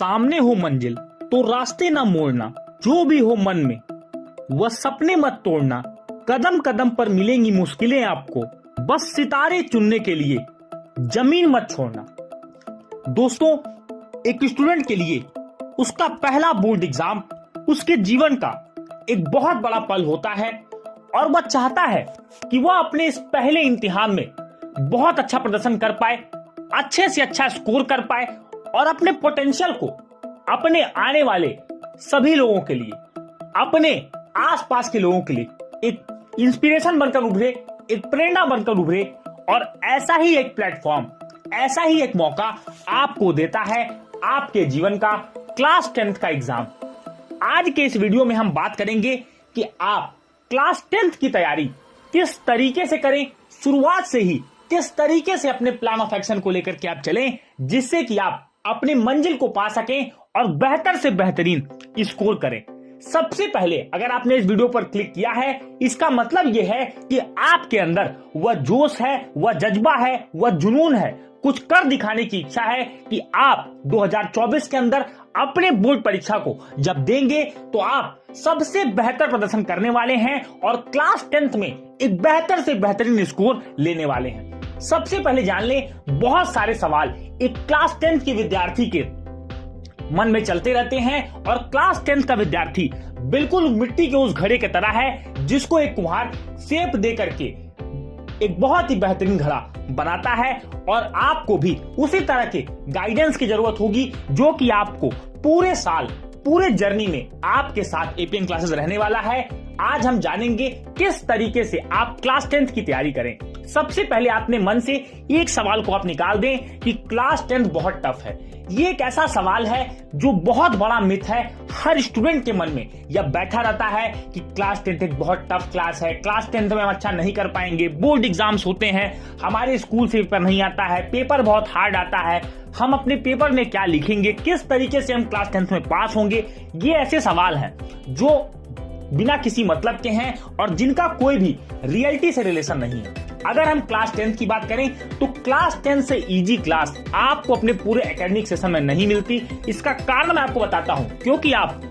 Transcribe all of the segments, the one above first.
सामने हो मंजिल तो रास्ते ना मोड़ना, जो भी हो मन में वह सपने मत तोड़ना, कदम कदम पर मिलेंगी मुश्किलें आपको, बस सितारे चुनने के लिए जमीन मत छोड़ना। दोस्तों, एक स्टूडेंट के लिए उसका पहला बोर्ड एग्जाम उसके जीवन का एक बहुत बड़ा पल होता है और वह चाहता है कि वह अपने इस पहले इम्तिहान में बहुत अच्छा प्रदर्शन कर पाए, अच्छे से अच्छा स्कोर कर पाए और अपने पोटेंशियल को अपने आने वाले सभी लोगों के लिए, अपने आसपास के लोगों के लिए एक इंस्पिरेशन बनकर उभरे, एक प्रेरणा बनकर उभरे। और ऐसा ही एक प्लेटफॉर्म, ऐसा ही एक मौका आपको देता है आपके जीवन का क्लास 10th का एग्जाम। आज के इस वीडियो में हम बात करेंगे कि आप क्लास 10th की तैयारी किस तरीके से करें, शुरुआत से ही किस तरीके से अपने प्लान ऑफ एक्शन को लेकर के आप चलें, जिससे कि आप अपनी मंजिल को पा सकें और बेहतर से बेहतरीन स्कोर करें। सबसे पहले अगर आपने इस वीडियो पर क्लिक किया है, इसका मतलब यह है कि आपके अंदर वह जोश है, वह जज्बा है, वह जुनून है, कुछ कर दिखाने की इच्छा है कि आप 2024 के अंदर अपने बोर्ड परीक्षा को जब देंगे तो आप सबसे बेहतर प्रदर्शन करने वाले हैं और क्लास 10th में एक बेहतर से बेहतरीन स्कोर लेने वाले हैं। सबसे पहले जान लें, बहुत सारे सवाल एक क्लास 10th के विद्यार्थी के मन में चलते रहते हैं और क्लास 10th का विद्यार्थी बिल्कुल मिट्टी के उस घड़े की तरह है जिसको एक कुम्हार शेप दे करके एक बहुत ही बेहतरीन घड़ा बनाता है और आपको भी उसी तरह के गाइडेंस की जरूरत होगी जो कि आपको पूरे साल, पूरे जर्नी में आपके साथ एपीएन क्लासेस रहने वाला है। आज हम जानेंगे किस तरीके से आप क्लास 10th की तैयारी करें। सबसे पहले अपने मन से एक सवाल को आप निकाल दें कि क्लास 10th बहुत टफ है। ये एक ऐसा सवाल है जो बहुत बड़ा मिथ है, हर स्टूडेंट के मन में यह बैठा रहता है कि क्लास 10th एक बहुत टफ क्लास है, क्लास 10th में हम अच्छा नहीं कर पाएंगे, बोर्ड एग्जाम्स होते हैं, हमारे स्कूल से पेपर नहीं आता है, पेपर बहुत हार्ड आता है, हम अपने पेपर में क्या लिखेंगे, किस तरीके से हम क्लास 10th में पास होंगे। ये ऐसे सवाल हैं जो बिना किसी मतलब के हैं और जिनका कोई भी रियलिटी से रिलेशन नहीं है। अगर हम क्लास 10th की बात करें तो क्लास 10 से इजी क्लास आपको अपने पूरे एकेडमिक सेशन में नहीं मिलती। इसका कारण मैं आपको बताता हूं, क्योंकि आप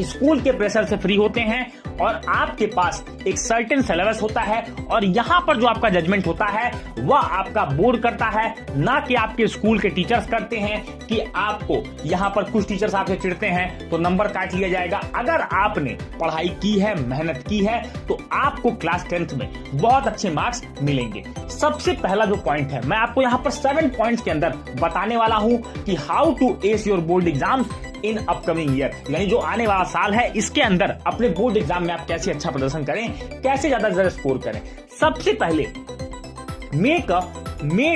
स्कूल के प्रेशर से फ्री होते हैं और आपके पास एक सर्टेन सिलेबस होता है और यहाँ पर जो आपका जजमेंट होता है वह आपका बोर्ड करता है, ना कि आपके स्कूल के टीचर्स करते हैं कि आपको यहाँ पर कुछ टीचर्स आपसे चिढ़ते हैं तो नंबर काट लिया जाएगा। अगर आपने पढ़ाई की है, मेहनत की है तो आपको क्लास 10th में बहुत अच्छे मार्क्स मिलेंगे। सबसे पहला जो पॉइंट है, मैं आपको यहाँ पर 7 पॉइंट्स के अंदर बताने वाला हूँ कि how to ace your board exams in upcoming year, यानी जो आने वाला साल है इसके अंदर अपने बोर्ड एग्जाम में आप कैसे अच्छा प्रदर्शन करें, कैसे ज्यादा स्कोर करें। सबसे पहले मेड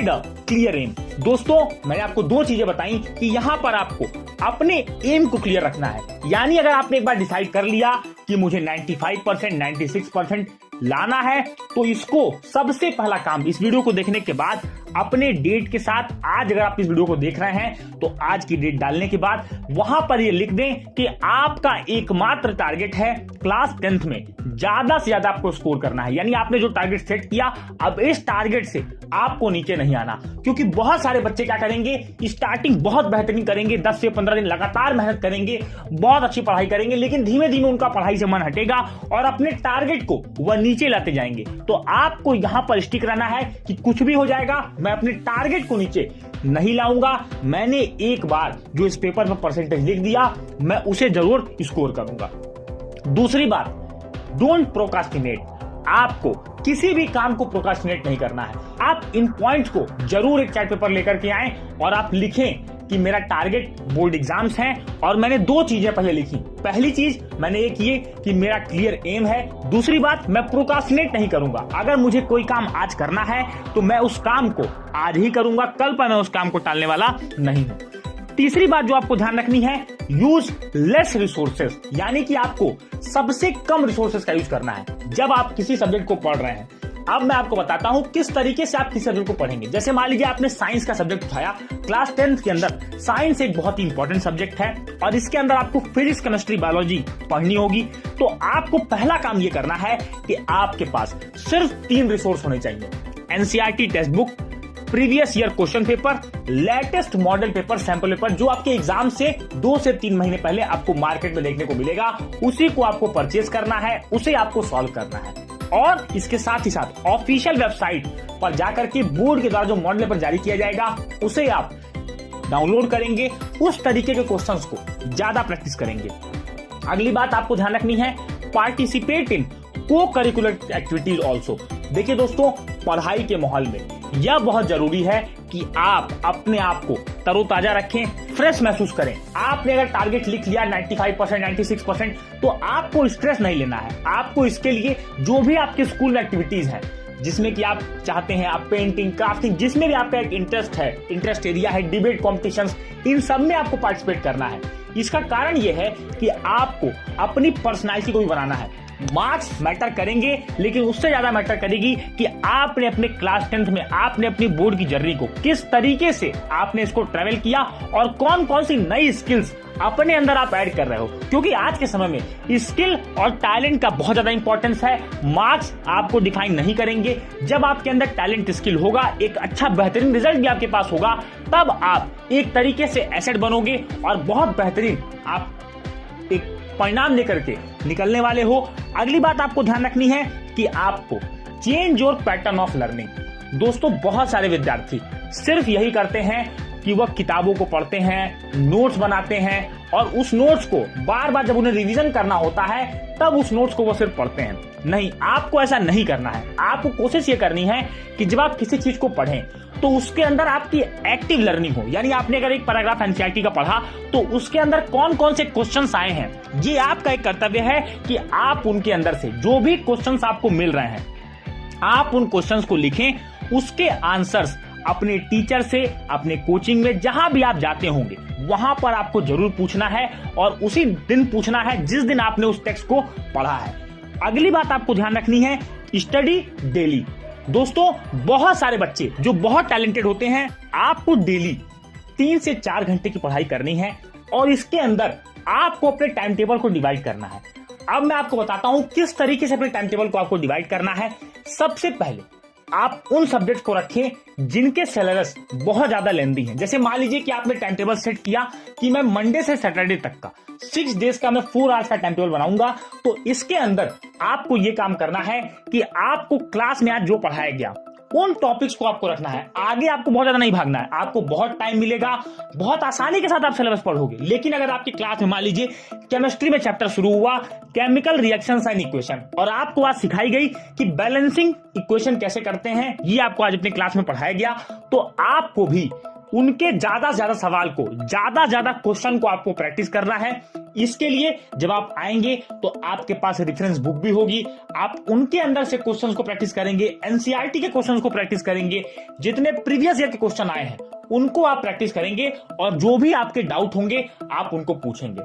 अ क्लियर एम। दोस्तों, मैंने आपको 2 चीजें बताई कि यहाँ पर आपको अपने एम को क्लियर रखना है। यानी अगर आपने एक बार डिसाइड कर लिया कि मुझे 95%, 96% लाना है तो इसको सबसे पहला काम इस वीडियो को देखने के बाद अपने डेट के साथ, आज अगर आप इस वीडियो को देख रहे हैं तो आज की डेट डालने के बाद वहां पर ये लिख दें कि आपका एकमात्र टारगेट है क्लास 10th में ज्यादा से ज्यादा आपको स्कोर करना है। यानी आपने जो टारगेट सेट किया, अब इस टारगेट से आपको नीचे नहीं आना। क्योंकि बहुत सारे बच्चे क्या करेंगे, स्टार्टिंग बहुत बेहतरीन करेंगे, 10 से 15 दिन लगातार मेहनत करेंगे, बहुत अच्छी पढ़ाई करेंगे, लेकिन धीमे धीमे उनका पढ़ाई से मन हटेगा और अपने टारगेट को वह नीचे लाते जाएंगे। तो आपको यहां पर स्टिक रहना है कि कुछ भी हो जाएगा, मैं अपने टारगेट को नीचे नहीं लाऊंगा। मैंने एक बार जो इस पेपर में परसेंटेज लिख दिया, मैं उसे जरूर स्कोर करूंगा। दूसरी बात, डोंट प्रोक्रास्टिनेट। आपको किसी भी काम को प्रोक्रास्टिनेट नहीं करना है। आप इन पॉइंट्स को जरूर एक चार्ट पेपर लेकर के आएं और आप लिखें कि मेरा टारगेट बोर्ड एग्जाम्स हैं और मैंने 2 चीजें पहले लिखी। पहली चीज मैंने ये की कि मेरा क्लियर एम है। दूसरी बात, मैं प्रोक्रास्टिनेट नहीं करूंगा। अगर मुझे कोई काम आज करना है तो मैं उस काम को आज ही करूंगा, कल पर मैं उस काम को टालने वाला नहीं हूं। तीसरी बात जो आपको ध्यान रखनी है, यूज लेस रिसोर्सेस, यानी कि आपको सबसे कम रिसोर्सेस का यूज करना है जब आप किसी सब्जेक्ट को पढ़ रहे हैं। अब मैं आपको बताता हूं किस तरीके से आप किसी सब्जेक्ट को पढ़ेंगे। जैसे मान लीजिए आपने साइंस का सब्जेक्ट उठाया, क्लास 10th के अंदर साइंस एक बहुत ही इंपॉर्टेंट सब्जेक्ट है और इसके अंदर आपको फिजिक्स, केमिस्ट्री, बायोलॉजी पढ़नी होगी। तो आपको पहला काम ये करना है कि आपके पास सिर्फ 3 रिसोर्स होने चाहिए। NCERT text book, previous year question paper, latest model paper, sample paper जो आपके एग्जाम से 2 से 3 महीने पहले आपको मार्केट में देखने को मिलेगा, उसी को आपको परचेज करना है, उसे आपको सॉल्व करना है। और इसके साथ ही साथ ऑफिशियल वेबसाइट पर जाकर के बोर्ड के द्वारा जो मॉडल पेपर जारी किया जाएगा उसे आप डाउनलोड करेंगे, उस तरीके के क्वेश्चंस को ज्यादा प्रैक्टिस करेंगे। अगली बात आपको ध्यान रखनी है, पार्टिसिपेट इन को करिकुलर एक्टिविटीज ऑल्सो। देखिए दोस्तों, पढ़ाई के माहौल में यह बहुत जरूरी है कि आप अपने आप को तरोताजा रखें, फ्रेश महसूस करें। आपने अगर टारगेट लिख लिया 95%, 96%, तो आपको स्ट्रेस नहीं लेना है। आपको इसके लिए जो भी आपके स्कूल में एक्टिविटीज हैं, जिसमें कि आप चाहते हैं, आप पेंटिंग, क्राफ्टिंग, जिसमें भी आपका एक इंटरेस्ट है, इंटरेस्ट एरिया है, डिबेट कॉम्पिटिशंस, इन सब में आपको पार्टिसिपेट करना है। इसका कारण यह है कि आपको अपनी पर्सनालिटी को भी बनाना है। मार्क्स मैटर करेंगे, लेकिन उससे ज्यादा मैटर करेगी कि आपने अपने क्लास 10th में आपने अपनी बोर्ड की जर्नी को किस तरीके से आपने इसको ट्रेवल किया और कौन कौन सी नई स्किल्स अपने अंदर आप ऐड कर रहे हो। क्योंकि आज के समय में स्किल और टैलेंट का बहुत ज्यादा इंपॉर्टेंस है। मार्क्स आपको डिफाइन नहीं करेंगे। जब आपके अंदर टैलेंट, स्किल होगा, एक अच्छा बेहतरीन रिजल्ट भी आपके पास होगा, तब आप एक तरीके से एसेट बनोगे और बहुत बेहतरीन आप एक परिणाम लेकर के निकलने वाले हो। अगली बात आपको ध्यान रखनी है कि आपको change your pattern of learning. दोस्तों, बहुत सारे विद्यार्थी सिर्फ यही करते हैं कि वह किताबों को पढ़ते हैं, नोट्स बनाते हैं और उस नोट्स को बार बार जब उन्हें रिवीजन करना होता है तब उस नोट्स को वो सिर्फ पढ़ते हैं। नहीं, आपको ऐसा नहीं करना है। आपको कोशिश ये करनी है कि जब आप किसी चीज को पढ़ें तो उसके अंदर आपकी एक्टिव लर्निंग हो। यानी आपने अगर एक पैराग्राफ एनसीईआरटी का पढ़ा तो उसके अंदर कौन कौन से क्वेश्चंस आए हैं, ये आपका एक कर्तव्य है कि आप उनके अंदर से जो भी क्वेश्चंस आपको मिल रहे हैं, आप उन क्वेश्चंस को लिखें, उसके आंसर्स अपने टीचर से, अपने कोचिंग में, जहां भी आप जाते होंगे वहां पर आपको जरूर पूछना है और उसी दिन पूछना है जिस दिन आपने उस टेक्स्ट को पढ़ा है। अगली बात आपको ध्यान रखनी है, स्टडी डेली। दोस्तों, बहुत सारे बच्चे जो बहुत टैलेंटेड होते हैं, आपको डेली 3 से 4 घंटे की पढ़ाई करनी है और इसके अंदर आपको अपने टाइम टेबल को डिवाइड करना है। अब मैं आपको बताता हूं किस तरीके से अपने टाइम टेबल को आपको डिवाइड करना है। सबसे पहले आप उन सब्जेक्ट को रखें जिनके सिलेबस बहुत ज्यादा लेंथी है। जैसे मान लीजिए कि आपने टाइम टेबल सेट किया कि मैं मंडे से सैटरडे तक का 6 डेज का मैं 4 आवर्स का टाइम टेबल बनाऊंगा, तो इसके अंदर आपको ये काम करना है कि आपको क्लास में आज जो पढ़ाया गया उन टॉपिक्स को आपको रखना है। आगे आपको बहुत ज्यादा नहीं भागना है, आपको बहुत टाइम मिलेगा, बहुत आसानी के साथ आप सिलेबस पढ़ोगे। लेकिन अगर आपकी क्लास में मान लीजिए केमिस्ट्री में चैप्टर शुरू हुआ, केमिकल रिएक्शंस एंड इक्वेशन, और आपको आज सिखाई गई कि बैलेंसिंग इक्वेशन कैसे करते हैं, ये आपको आज अपनी क्लास में पढ़ाया गया, तो आपको भी उनके ज्यादा से ज्यादा सवाल को, ज्यादा ज्यादा क्वेश्चन को आपको प्रैक्टिस करना है। इसके लिए जब आप आएंगे तो आपके पास रेफरेंस बुक भी होगी, आप उनके अंदर से क्वेश्चंस को प्रैक्टिस करेंगे, एनसीईआरटी के क्वेश्चंस को प्रैक्टिस करेंगे, जितने प्रीवियस ईयर के क्वेश्चन आए हैं उनको आप प्रैक्टिस करेंगे और जो भी आपके डाउट होंगे आप उनको पूछेंगे।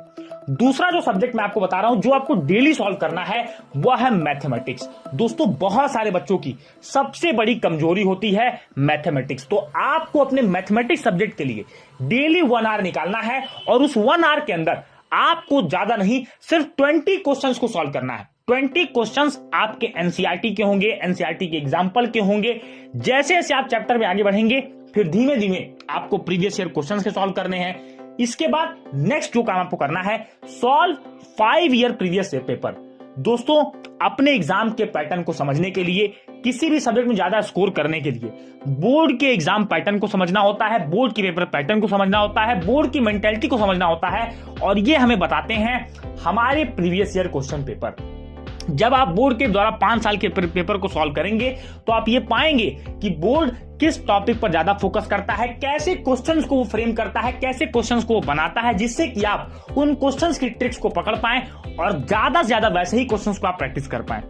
दूसरा जो सब्जेक्ट मैं आपको बता रहा हूं जो आपको डेली सॉल्व करना है वह है मैथमेटिक्स। दोस्तों, बहुत सारे बच्चों की सबसे बड़ी कमजोरी होती है मैथमेटिक्स, तो आपको अपने मैथमेटिक्स सब्जेक्ट के लिए डेली 1 आवर निकालना है और उस 1 आवर के अंदर आपको ज्यादा नहीं, सिर्फ 20 क्वेश्चंस को सॉल्व करना है। 20 क्वेश्चंस आपके एनसीईआरटी के होंगे, एनसीईआरटी के एग्जाम्पल के होंगे। जैसे जैसे आप चैप्टर में आगे बढ़ेंगे फिर धीमे धीमे आपको प्रीवियस ईयर क्वेश्चंस के सॉल्व करने हैं। इसके बाद नेक्स्ट जो काम आपको करना है, solve 5 year previous year paper. दोस्तों, अपने एग्जाम के पैटर्न को समझने के लिए, किसी भी सब्जेक्ट में ज्यादा स्कोर करने के लिए बोर्ड के एग्जाम पैटर्न को समझना होता है, बोर्ड की पेपर पैटर्न को समझना होता है, बोर्ड की मेंटालिटी को समझना होता है, और ये हमें बताते हैं हमारे प्रीवियस ईयर क्वेश्चन पेपर। जब आप बोर्ड के द्वारा 5 साल के पेपर को सॉल्व करेंगे तो आप ये पाएंगे कि बोर्ड किस टॉपिक पर ज्यादा फोकस करता है, कैसे क्वेश्चंस को वो फ्रेम करता है, कैसे क्वेश्चंस को वो बनाता है, जिससे कि आप उन क्वेश्चंस की ट्रिक्स को पकड़ पाएं और ज्यादा से ज्यादा वैसे ही क्वेश्चंस को आप प्रैक्टिस कर पाएं।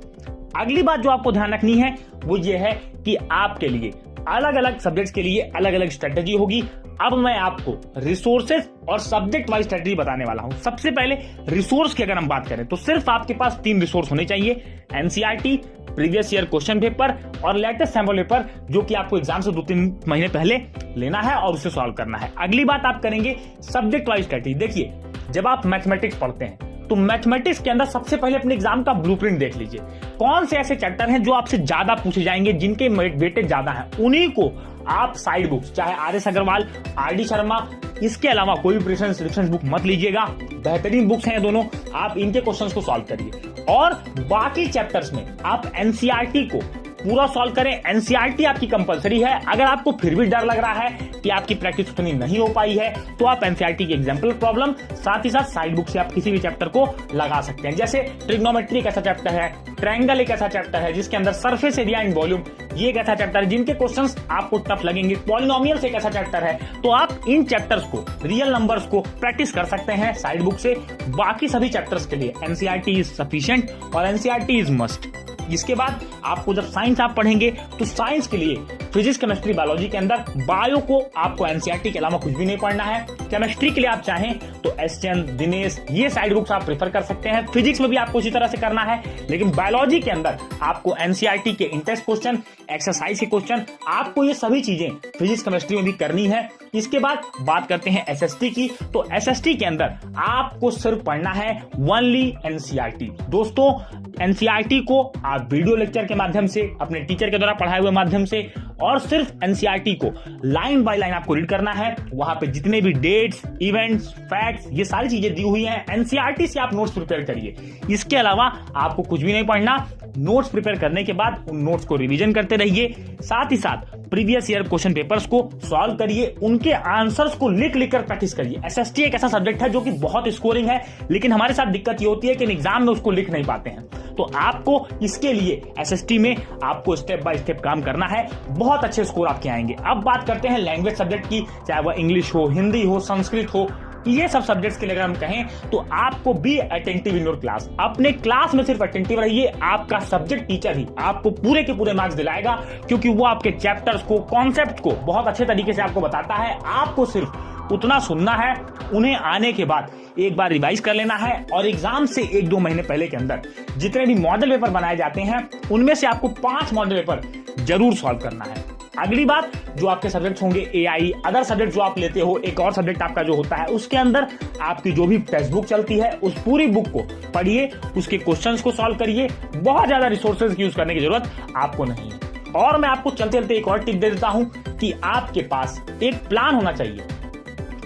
अगली बात जो आपको ध्यान रखनी है वो ये है कि आपके लिए अलग अलग सब्जेक्ट्स के लिए अलग अलग स्ट्रेटेजी होगी। अब मैं आपको रिसोर्सेज और सब्जेक्ट वाइज स्ट्रेटेजी बताने वाला हूं। सबसे पहले रिसोर्स की अगर हम बात करें तो सिर्फ आपके पास 3 रिसोर्स होने चाहिए, NCERT, previous year question paper और लेटेस्ट सैंपल पेपर, जो कि आपको एग्जाम से 2-3 महीने पहले लेना है और उसे सॉल्व करना है। अगली बात आप करेंगे सब्जेक्ट वाइज स्ट्रेटेजी। देखिए, जब आप मैथमेटिक्स पढ़ते हैं तो मैथमेटिक्स के अंदर सबसे पहले अपने एग्जाम का ब्लूप्रिंट देख लीजिए। कौन से ऐसे चैप्टर हैं जो आपसे ज्यादा पूछे जाएंगे, जिनके वेटेज ज्यादा हैं, उन्हीं को आप साइड बुक्स, चाहे आर.एस. अग्रवाल, आर.डी. शर्मा, इसके अलावा कोई भी रेफरेंस बुक मत लीजिएगा। बेहतरीन बुक्स हैं दोनों, आप इनके क्वेश्चंस को सॉल्व करिए और बाकी चैप्टर्स में आप एनसीईआरटी को पूरा सॉल्व करें। एनसीईआरटी आपकी कंपलसरी है। अगर आपको फिर भी डर लग रहा है कि आपकी प्रैक्टिस उतनी नहीं हो पाई है, तो आप एनसीईआरटी की एग्जाम्पल प्रॉब्लम साथ ही साथ साइड बुक से आप किसी भी चैप्टर को लगा सकते हैं। जैसे ट्रिग्नोमेट्री एक ऐसा चैप्टर है, ट्रायंगल एक ऐसा चैप्टर है जिसके अंदर सरफेस एरिया एंड वॉल्यूम ये एक ऐसा चैप्टर है जिनके क्वेश्चंस आपको टफ लगेंगे। पॉलिनोमियल्स एक ऐसा चैप्टर है, तो आप इन चैप्टर्स को, रियल नंबर्स को प्रैक्टिस कर सकते हैं साइड बुक से। बाकी सभी चैप्टर्स के लिए एनसीईआरटी इज सफिशिएंट और एनसीईआरटी इज मस्ट। इसके बाद आपको जब साइंस आप पढ़ेंगे तो साइंस के लिए फिजिक्स, केमिस्ट्री, बायोलॉजी के अंदर बायो को आपको एनसीईआरटी के अलावा कुछ भी नहीं पढ़ना है। केमिस्ट्री के लिए आप चाहें तो एसचंद, दिनेश, ये साइड बुक्स आप प्रेफर कर सकते हैं। फिजिक्स में भी आपको इसी तरह से करना है, लेकिन बायोलॉजी के अंदर आपको एनसीईआरटी के इंटेस्ट क्वेश्चन, एक्सरसाइज के क्वेश्चन, आपको ये सभी चीजें फिजिक्स, केमिस्ट्री में भी करनी है। इसके बाद बात करते हैं एसएसटी की, तो एसएसटी के अंदर आपको सिर्फ पढ़ना है ओनली एनसीईआरटी। दोस्तों, एनसीईआरटी को आप वीडियो लेक्चर के माध्यम से, अपने टीचर के द्वारा पढ़ाए हुए माध्यम से, और सिर्फ एनसीईआरटी को लाइन बाय लाइन आपको रीड करना है। वहां पे जितने भी डेट्स, इवेंट्स, फैक्ट्स, ये सारी चीजें दी हुई हैं। एनसीईआरटी से आप नोट्स प्रिपेयर करिए। इसके अलावा आपको कुछ भी नहीं पढ़ना। नोट्स प्रिपेयर करने के बाद उन नोट्स को रिवीजन करते रहिए। साथ ही साथ प्रीवियस ईयर क्वेश्चन पेपर्स को सॉल्व करिए, उनके आंसर्स को लिख लिख कर प्रैक्टिस करिए। एसएसटी एक ऐसा सब्जेक्ट है जो कि बहुत स्कोरिंग है, लेकिन हमारे साथ दिक्कत ये होती है कि एग्जाम में उसको लिख नहीं पाते हैं। तो आपको इसके लिए एसएसटी में आपको स्टेप बाय स्टेप काम करना है, बहुत अच्छे स्कोर आपके आएंगे। अब बात करते हैं लैंग्वेज सब्जेक्ट की, चाहे वह इंग्लिश हो, हिंदी हो, संस्कृत हो, ये सब सब्जेक्ट्स के लिए अगर हम कहें तो आपको be attentive in your class. अपने क्लास में सिर्फ अटेंटिव रहिए। आपका सब्जेक्ट टीचर ही आपको पूरे के पूरे मार्क्स दिलाएगा, क्योंकि वो आपके चैप्टर्स को, कॉन्सेप्ट को बहुत अच्छे तरीके से आपको बताता है। आपको सिर्फ उतना सुनना है, उन्हें आने के बाद एक बार रिवाइज कर लेना है, और एग्जाम से 1-2 महीने पहले के अंदर जितने भी मॉडल पेपर बनाए जाते हैं उनमें से आपको 5 मॉडल पेपर जरूर सॉल्व करना है। अगली बात, जो आपके सब्जेक्ट होंगे एआई, अदर सब्जेक्ट जो आप लेते हो, एक और सब्जेक्ट आपका जो होता है, उसके अंदर आपकी जो भी टेक्स्ट बुक चलती है उस पूरी बुक को पढ़िए, उसके क्वेश्चंस को सॉल्व करिए। बहुत ज्यादा रिसोर्सेज की यूज करने की जरूरत आपको नहीं है। और मैं आपको चलते चलते एक और टिप दे देता हूं कि आपके पास एक प्लान होना चाहिए।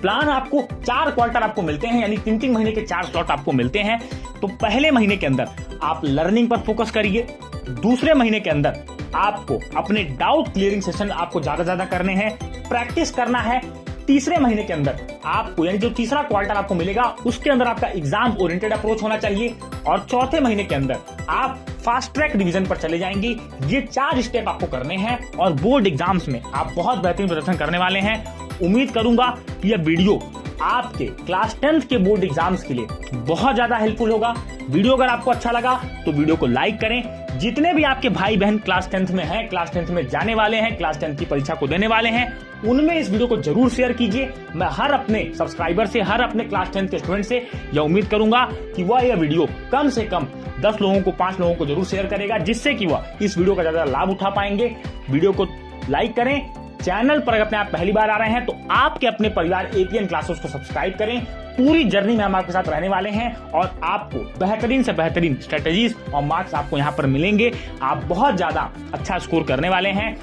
प्लान आपको 4 क्वार्टर आपको मिलते हैं, यानी 3-3 महीने के 4 स्लॉट आपको मिलते हैं। तो पहले महीने के अंदर आप लर्निंग पर फोकस करिए। दूसरे महीने के अंदर आपको अपने डाउट क्लियरिंग सेशन आपको ज्यादा करने हैं, प्रैक्टिस करना है। तीसरे महीने के अंदर आपको, यानी जो तीसरा क्वार्टर आपको मिलेगा, उसके अंदर आपका एग्जाम ओरिएंटेड अप्रोच होना चाहिए। और चौथे महीने के अंदर आप फास्ट ट्रैक डिवीजन पर चले जाएंगे। ये 4 स्टेप आपको करने हैं और बोर्ड एग्जाम्स में आप बहुत बेहतरीन प्रदर्शन करने वाले हैं। उम्मीद करूंगा कि यह वीडियो आपके क्लास 10th के बोर्ड एग्जाम्स के लिए बहुत ज्यादा हेल्पफुल होगा। वीडियो अगर आपको अच्छा लगा तो वीडियो को लाइक करें। जितने भी आपके भाई बहन क्लास 10th में हैं, क्लास 10th में जाने वाले हैं, क्लास 10th की परीक्षा को देने वाले हैं, उनमें इस वीडियो को जरूर शेयर कीजिए। मैं हर अपने सब्सक्राइबर से, हर अपने क्लास 10th के स्टूडेंट से यह उम्मीद करूंगा कि वह यह वीडियो कम से कम 10 लोगों को, 5 लोगों को जरूर शेयर करेगा, जिससे कि वह इस वीडियो का ज्यादा लाभ उठा पाएंगे। वीडियो को लाइक करें। चैनल पर अगर आप पहली बार आ रहे हैं तो आपके अपने परिवार एपीएन क्लासेस को सब्सक्राइब करें। पूरी जर्नी में हम आपके साथ रहने वाले हैं और आपको बेहतरीन से बेहतरीन स्ट्रेटेजीज और मार्क्स आपको यहाँ पर मिलेंगे। आप बहुत ज्यादा अच्छा स्कोर करने वाले हैं।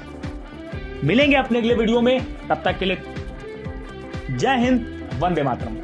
मिलेंगे अपने अगले वीडियो में, तब तक के लिए जय हिंद, वंदे मातरम।